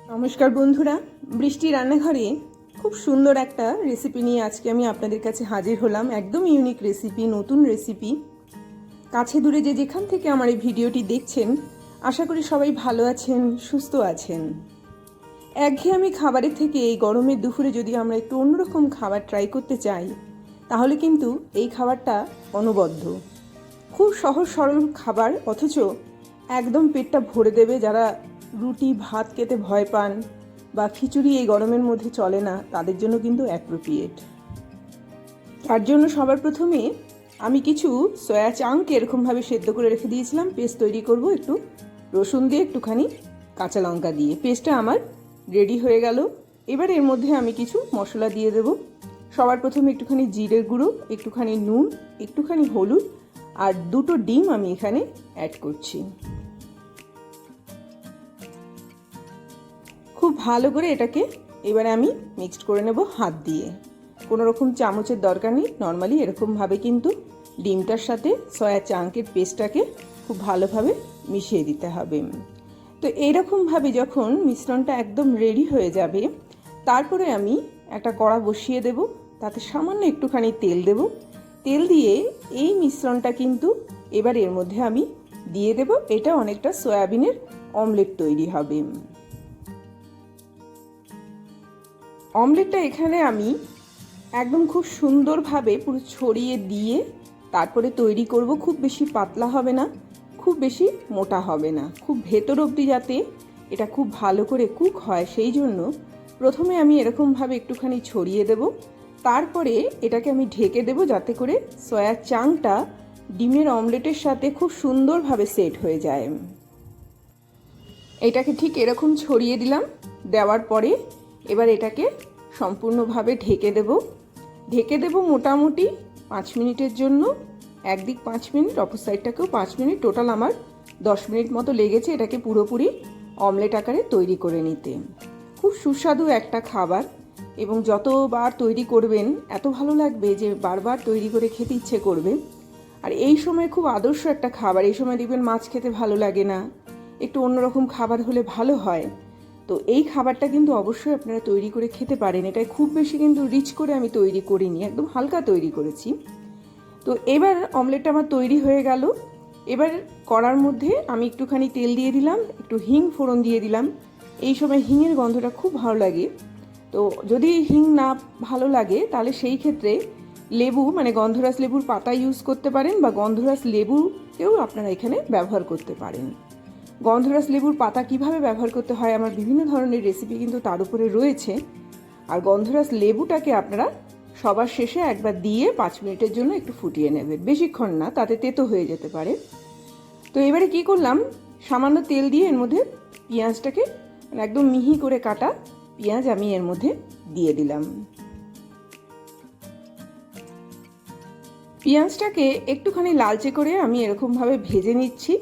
নমস্কার বন্ধুরা, বৃষ্টি রান্নাঘরে খুব সুন্দর একটা রেসিপি নিয়ে আজকে আমি আপনাদের কাছে হাজির হলাম। একদম ইউনিক রেসিপি, নতুন রেসিপি। কাছে দূরে যে যেখান থেকে আমার এই ভিডিওটি দেখছেন, আশা করি সবাই ভালো আছেন, সুস্থ আছেন। একঘেয়েমি খাবারের থেকে এই গরমের দুপুরে যদি আমরা একটু অন্যরকম খাবার ট্রাই করতে চাই, তাহলে কিন্তু এই খাবারটা অনবদ্য। খুব সহজ সরল খাবার, অথচ একদম পেটটা ভরে দেবে। যারা রুটি ভাত খেতে ভয় পান বা খিচুড়ি এই গরমের মধ্যে চলে না, তাদের জন্য কিন্তু অ্যাপ্রোপ্রিয়েট। তার জন্য সবার প্রথমে আমি কিছু সয়া চাংকে এরকমভাবে সেদ্ধ করে রেখে দিয়েছিলাম। পেস্ট তৈরি করব একটু রসুন দিয়ে, একটুখানি কাঁচা লঙ্কা দিয়ে। পেস্টটা আমার রেডি হয়ে গেল। এবার এর মধ্যে আমি কিছু মশলা দিয়ে দেব। সবার প্রথমে একটুখানি জিরের গুঁড়ো, একটুখানি নুন, একটুখানি হলুদ আর 2টো ডিম আমি এখানে অ্যাড করছি। খুব ভালো করে এটাকে এবারে আমি মিক্সড করে নেব হাত দিয়ে। কোনো রকম চামচের দরকার নেই, নর্মালি এরকমভাবে কিন্তু ডিমটার সাথে সয়া চাংকের পেস্টটাকে খুব ভালোভাবে মিশিয়ে দিতে হবে। তো এইরকমভাবে যখন মিশ্রণটা একদম রেডি হয়ে যাবে, তারপরে আমি একটা কড়া বসিয়ে দেব, তাতে সামান্য একটুখানি তেল দেব। তেল দিয়ে এই মিশ্রণটা কিন্তু এবার এর মধ্যে আমি দিয়ে দেব। এটা অনেকটা সয়াবিনের অমলেট তৈরি হবে। অমলেটটা এখানে আমি একদম খুব সুন্দরভাবে পুরো ছড়িয়ে দিয়ে তারপরে তৈরি করব। খুব বেশি পাতলা হবে না, খুব বেশি মোটা হবে না, খুব ভেতর অবধি যাতে এটা খুব ভালো করে কুক হয়, সেই জন্য প্রথমে আমি এরকমভাবে একটুখানি ছড়িয়ে দেব। তারপরে এটাকে আমি ঢেকে দেব, যাতে করে সয়া চাংটা ডিমের অমলেটের সাথে খুব সুন্দরভাবে সেট হয়ে যায়। এটাকে ঠিক এরকম ছড়িয়ে দিলাম। দেওয়ার পরে এবার এটাকে সম্পূর্ণভাবে ঢেকে দেব মোটামুটি 5 মিনিটের জন্য। একদিক 5 মিনিট, অপর সাইডটাকেও 5 মিনিট, টোটাল আমার 10 মিনিট মতো লেগেছে এটাকে পুরোপুরি অমলেট আকারে তৈরি করে নিতে। খুব সুস্বাদু একটা খাবার, এবং যতবার তৈরি করবেন এত ভালো লাগবে যে বারবার তৈরি করে খেতে ইচ্ছে করবে। আর এই সময় খুব আদর্শ একটা খাবার। এই সময় দেখবেন মাছ খেতে ভালো লাগে না, একটু অন্যরকম খাবার হলে ভালো হয়। তো এই খাবারটা কিন্তু অবশ্যই আপনারা তৈরি করে খেতে পারেন। এটাই খুব বেশি কিন্তু রিচ করে আমি তৈরি করিনি, একদম হালকা তৈরি করেছি। তো এবার অমলেটটা আমার তৈরি হয়ে গেল। এবার কড়ার মধ্যে আমি একটুখানি তেল দিয়ে দিলাম, একটু হিং ফোড়ন দিয়ে দিলাম। এই সময় হিঙের গন্ধটা খুব ভালো লাগে। তো যদি হিং না ভালো লাগে, তাহলে সেই ক্ষেত্রে লেবু, মানে গন্ধরাজ লেবুর পাতা ইউজ করতে পারেন, বা গন্ধরাজ লেবুকেও আপনারা এখানে ব্যবহার করতে পারেন। গন্ধরাজ লেবুর পাতা কিভাবে ব্যবহার করতে হয়, আমার বিভিন্ন ধরনের রেসিপি কিন্তু তার উপরে রয়েছে। আর গন্ধরাজ লেবুটাকে আপনারা সবার শেষে একবার দিয়ে 5 মিনিটের জন্য একটু ফুটিয়ে নেবেন, বেশিক্ষণ না, তাতে তেতো হয়ে যেতে পারে। তো এবারে কি করলাম, সামান্য তেল দিয়ে এর মধ্যে পেঁয়াজটাকে, একদম মিহি করে কাটা পেঁয়াজ আমি এর মধ্যে দিয়ে দিলাম। পেঁয়াজটাকে একটুখানি লালচে করে আমি এরকমভাবে ভেজে নিচ্ছি।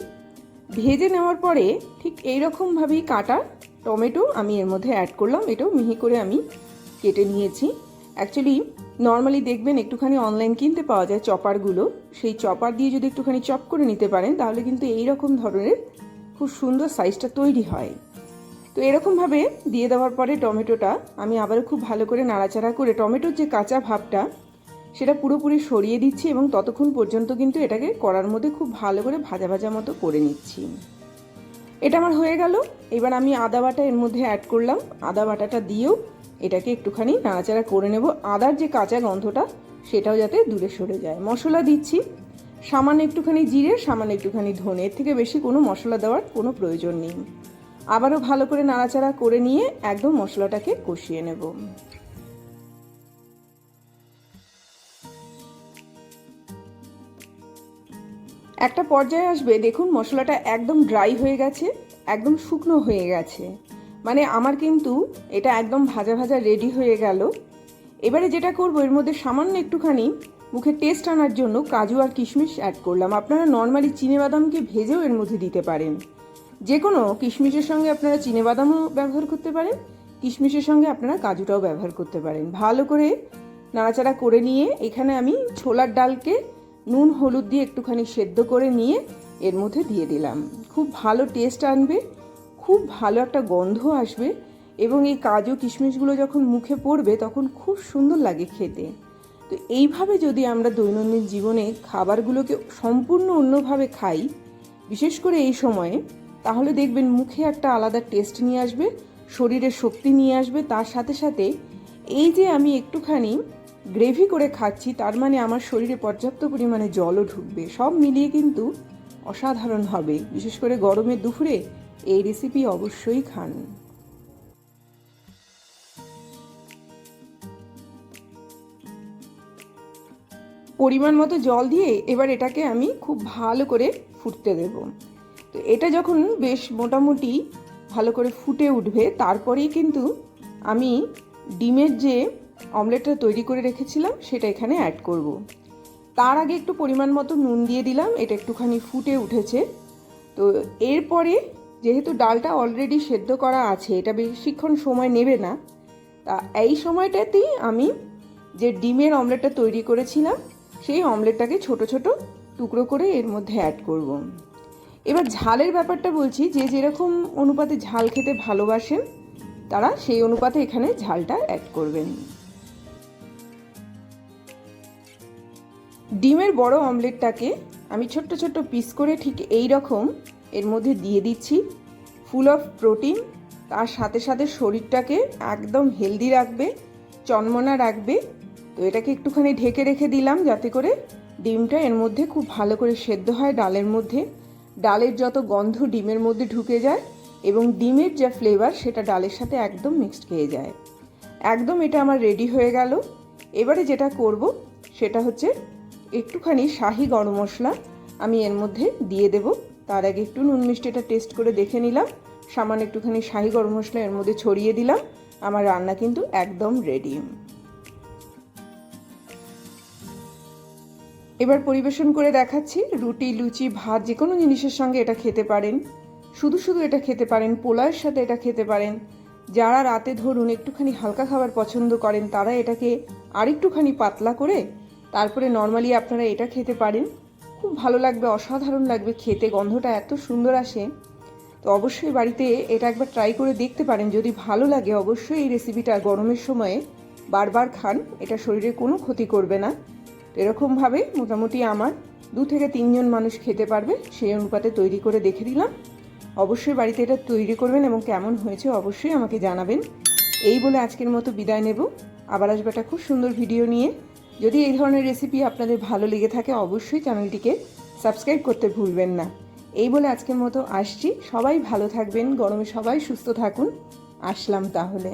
ভেজে নেওয়ার পরে ঠিক এইরকমভাবেই কাটা টমেটো আমি এর মধ্যে অ্যাড করলাম। এটাও মিহি করে আমি কেটে নিয়েছি। অ্যাকচুয়ালি নর্মালি দেখবেন একটুখানি অনলাইন কিনতে পাওয়া যায় চপারগুলো, সেই চপার দিয়ে যদি একটুখানি চপ করে নিতে পারেন, তাহলে কিন্তু এইরকম ধরনের খুব সুন্দর সাইজটা তৈরি হয়। তো এরকমভাবে দিয়ে দেওয়ার পরে টমেটোটা আমি আবারও খুব ভালো করে নাড়াচাড়া করে টমেটোর যে কাঁচা ভাবটা সেটা পুরোপুরি সরিয়ে দিচ্ছি, এবং ততক্ষণ পর্যন্ত কিন্তু এটাকে কড়ার মধ্যে খুব ভালো করে ভাজা ভাজা মতো করে নিচ্ছি। এটা আমার হয়ে গেল। এবার আমি আদা বাটা এর মধ্যে অ্যাড করলাম। আদা বাটাটা দিয়েও এটাকে একটুখানি নাড়াচাড়া করে নেব। আদার যে কাঁচা গন্ধটা সেটাও যাতে দূরে সরে যায়। মশলা দিচ্ছি সামান্য একটুখানি জিরে, সামান্য একটুখানি ধনে, এর থেকে বেশি কোনো মশলা দেওয়ার কোনো প্রয়োজন নেই। আবারও ভালো করে নাড়াচাড়া করে নিয়ে একদম মশলাটাকে কষিয়ে নেব। একটা পর্যায়ে আসবে, দেখুন মশলাটা একদম ড্রাই হয়ে গেছে, একদম শুকনো হয়ে গেছে, মানে আমার কিন্তু এটা একদম ভাজা ভাজা রেডি হয়ে গেল। এবারে যেটা করব, এর মধ্যে সামান্য একটুখানি মুখে টেস্ট আনার জন্য কাজু আর কিশমিশ অ্যাড করলাম। আপনারা নর্মালি চিনেবাদামকে ভেজেও এর মধ্যে দিতে পারেন। যে কোনো কিশমিশের সঙ্গে আপনারা চিনেবাদামও ব্যবহার করতে পারেন, কিশমিশের সঙ্গে আপনারা কাজুটাও ব্যবহার করতে পারেন। ভালো করে নাড়াচাড়া করে নিয়ে এখানে আমি ছোলার ডালকে নুন হলুদ দিয়ে একটুখানি সেদ্ধ করে নিয়ে এর মধ্যে দিয়ে দিলাম। খুব ভালো টেস্ট আনবে, খুব ভালো একটা গন্ধ আসবে। এবং এই কাজু কিশমিশগুলো যখন মুখে পড়বে তখন খুব সুন্দর লাগে খেতে। তো এইভাবে যদি আমরা দৈনন্দিন জীবনে খাবারগুলোকে সম্পূর্ণ অন্যভাবে খাই, বিশেষ করে এই সময়ে, তাহলে দেখবেন মুখে একটা আলাদা টেস্ট নিয়ে আসবে, শরীরে শক্তি নিয়ে আসবে। তার সাথে সাথে এই যে আমি একটুখানি গ্রেভি করে খাচ্ছি, তার মানে আমার শরীরে পর্যাপ্ত পরিমাণে জলও ঢুকবে। সব মিলিয়ে কিন্তু অসাধারণ হবে। বিশেষ করে গরমের দুপুরে এই রেসিপি অবশ্যই খান। পরিমাণ মতো জল দিয়ে এবার এটাকে আমি খুব ভালো করে ফুটতে দেব। তো এটা যখন বেশ মোটামুটি ভালো করে ফুটে উঠবে, তারপরেই কিন্তু আমি ডিমের যে অমলেটটা তৈরি করে রেখেছিলাম সেটা এখানে অ্যাড করব। তার আগে একটু পরিমাণ মতো নুন দিয়ে দিলাম। এটা একটুখানি ফুটে উঠেছে। তো এরপরে যেহেতু ডালটা অলরেডি সেদ্ধ করা আছে, এটা বেশিক্ষণ সময় নেবে না, তা এই সময়টাতেই আমি যে ডিমের অমলেটটা তৈরি করেছিলাম সেই অমলেটটাকে ছোট ছোট টুকরো করে এর মধ্যে অ্যাড করব। এবার ঝালের ব্যাপারটা বলছি, যে যেরকম অনুপাতে ঝাল খেতে ভালোবাসেন তারা সেই অনুপাতে এখানে ঝালটা অ্যাড করবেন। ডিমের বড় অমলেটটাকে আমি ছোট্ট ছোট্ট পিস করে ঠিক এই রকম এর মধ্যে দিয়ে দিচ্ছি। ফুল অফ প্রোটিন, তার সাথে সাথে শরীরটাকে একদম হেলদি রাখবে, চনমনা রাখবে। তো এটাকে একটুখানি ঢেকে রেখে দিলাম যাতে করে ডিমটা এর মধ্যে খুব ভালো করে সেদ্ধ হয় ডালের মধ্যে। ডালের যত গন্ধ ডিমের মধ্যে ঢুকে যায় এবং ডিমের যা ফ্লেভার সেটা ডালের সাথে একদম মিক্সড হয়ে যায়। একদম এটা আমার রেডি হয়ে গেল। এবারে যেটা করব সেটা হচ্ছে একটুখানি শাহি গরম মশলা আমি এর মধ্যে দিয়ে দেব। তার আগে একটু নুন মিষ্টিটা টেস্ট করে দেখে নিলাম। সামান্য একটুখানি শাহি গরম মশলা এর মধ্যে ছড়িয়ে দিলাম। আমার রান্না কিন্তু একদম রেডি। এবার পরিবেশন করে দেখাচ্ছি। রুটি, লুচি, ভাত যে কোনো জিনিসের সঙ্গে এটা খেতে পারেন, শুধু শুধু এটা খেতে পারেন, পোলাওয়ের সাথে এটা খেতে পারেন। যারা রাতে ধরুন একটুখানি হালকা খাবার পছন্দ করেন তারা এটাকে আরেকটুখানি পাতলা করে তারপরে নর্মালি আপনারা এটা খেতে পারেন। খুব ভালো লাগবে, অসাধারণ লাগবে খেতে, গন্ধটা এত সুন্দর আসে। তো অবশ্যই বাড়িতে এটা একবার ট্রাই করে দেখতে পারেন। যদি ভালো লাগে অবশ্যই এই রেসিপিটা গরমের সময়ে বারবার খান, এটা শরীরে কোনো ক্ষতি করবে না। এরকমভাবে মোটামুটি আমার 2 থেকে 3 জন মানুষ খেতে পারবে, সেই অনুপাতে তৈরি করে দেখে দিলাম। অবশ্যই বাড়িতে এটা তৈরি করবেন এবং কেমন হয়েছে অবশ্যই আমাকে জানাবেন। এই বলে আজকের মতো বিদায় নেব। আবার আসবে একটা খুব সুন্দর ভিডিও নিয়ে। যদি এই ধরনের রেসিপি আপনাদের ভালো লেগে থাকে অবশ্যই চ্যানেলটিকে সাবস্ক্রাইব করতে ভুলবেন না। এই বলে আজকের মতো আসছি। সবাই ভালো থাকবেন, গরমে সবাই সুস্থ থাকুন। আসলাম তাহলে।